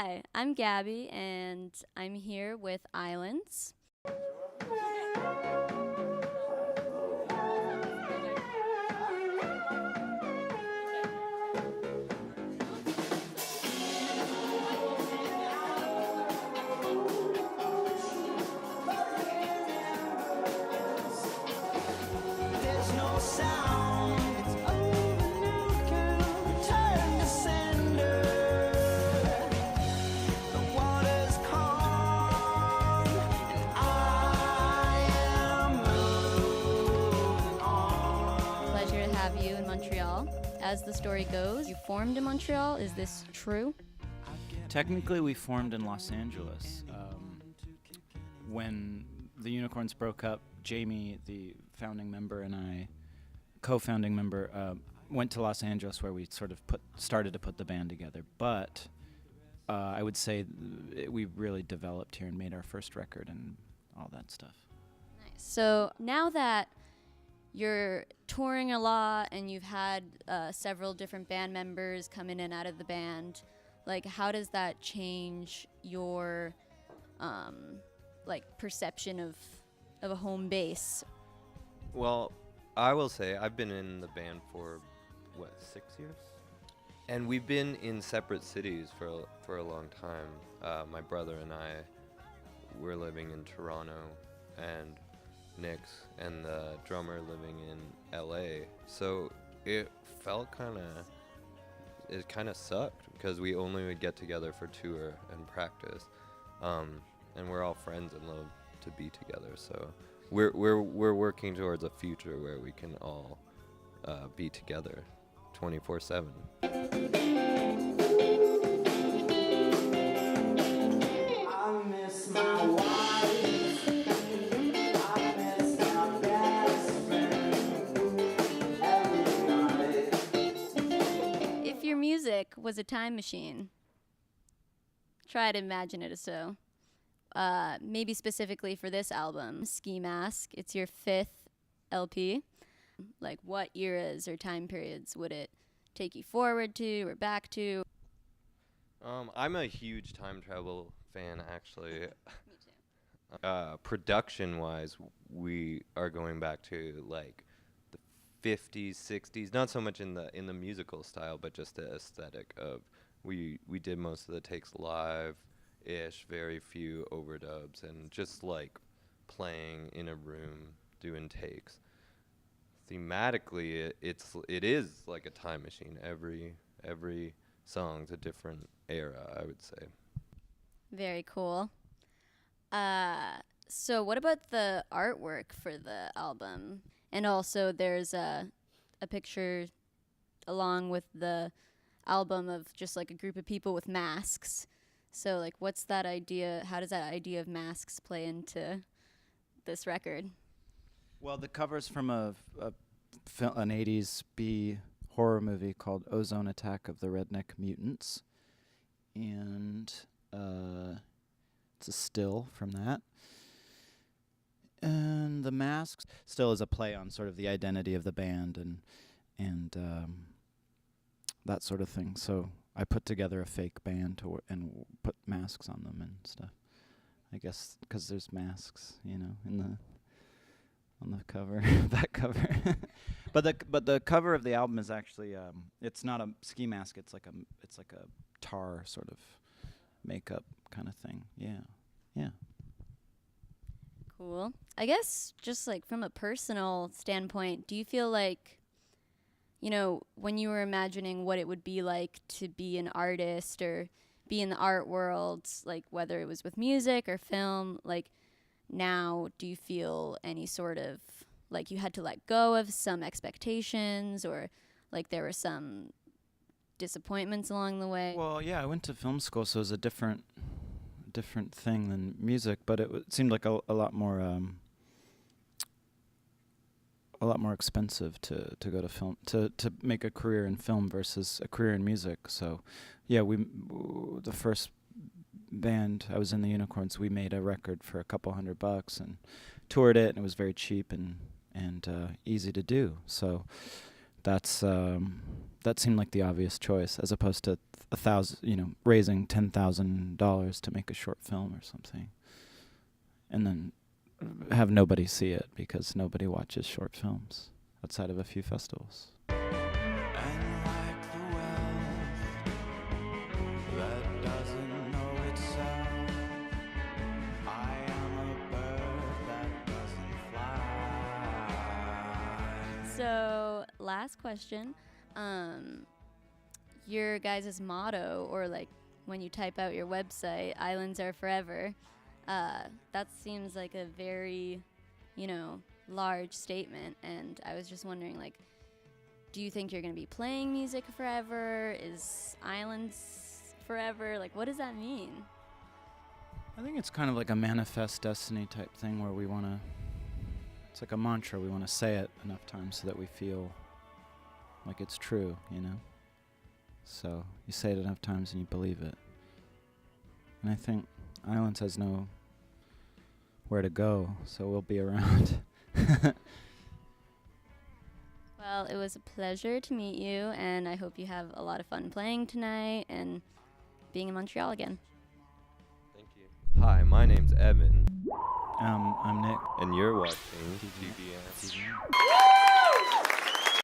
Hi, I'm Gabby, and I'm here with Islands. There's no sound. It's over now, girl. Return to sender. The water's calm, and I am moving on. Pleasure to have you in Montreal. As the story goes, you formed in Montreal. Is this true? Technically, we formed in Los Angeles. When the Unicorns broke up, Jamie, the founding member, and I, co-founding member, went to Los Angeles where we sort of started to put the band together. But I would say we really developed here and made our first record and all that stuff. Nice. So now that you're touring a lot and you've had several different band members come in and out of the band, like how does that change your perception of a home base? Well, I will say I've been in the band for, 6 years? And we've been in separate cities for a long time. My brother and I were living in Toronto, and Nick's and the drummer living in LA. So it felt it kind of sucked because we only would get together for tour and practice. And we're all friends and love to be together. So we're working towards a future where we can all be together 24/7. I miss my wife. I miss my best friend. Every night. If your music was a time machine, try to imagine it as so. Maybe specifically for this album, Ski Mask, it's your 5th LP. Like, what eras or time periods would it take you forward to or back to? I'm a huge time travel fan, actually. Me too. Production-wise, we are going back to like the 50s, 60s. Not so much in the musical style, but just the aesthetic of we did most of the takes live-ish, very few overdubs, and just like playing in a room doing takes. Thematically, it is like a time machine. Every song's a different era, I would say. Very cool. So what about the artwork for the album? And also there's a picture along with the album of just like a group of people with masks. So like what's that idea? How does that idea of masks play into this record? Well, the cover's from an 80s B horror movie called Ozone Attack of the Redneck Mutants. And it's a still from that. And the masks still is a play on sort of the identity of the band and that sort of thing. So I put together a fake band and put masks on them and stuff. I guess because there's masks, on the cover, back cover. but the cover of the album is actually it's not a ski mask. It's like a tar sort of makeup kind of thing. Yeah. Cool. I guess just like from a personal standpoint, do you feel like, when you were imagining what it would be like to be an artist or be in the art world, like whether it was with music or film, like now do you feel any sort of like you had to let go of some expectations or like there were some disappointments along the way? Well, yeah, I went to film school, so it was a different thing than music, but it seemed like a lot more expensive to go to film to make a career in film versus a career in music. So, yeah, the first band I was in, the Unicorns, we made a record for a couple $100 and toured it, and it was very cheap and easy to do. So that's that seemed like the obvious choice, as opposed to raising $10,000 to make a short film or something, and then have nobody see it because nobody watches short films outside of a few festivals. And like the wealth that doesn't know itself, I am a bird that doesn't fly. So, last question. Your guys' motto, or like when you type out your website, "Islands are forever," that seems like a very, large statement. And I was just wondering, like, do you think you're going to be playing music forever? Is Islands forever? Like, what does that mean? I think it's kind of like a manifest destiny type thing where it's like a mantra. We want to say it enough times so that we feel like it's true, So you say it enough times and you believe it. And I think Islands has no where to go, so we'll be around. Well, it was a pleasure to meet you, and I hope you have a lot of fun playing tonight and being in Montreal again. Thank you. Hi, my name's Evan, I'm Nick. and you're watching TBS. TBS.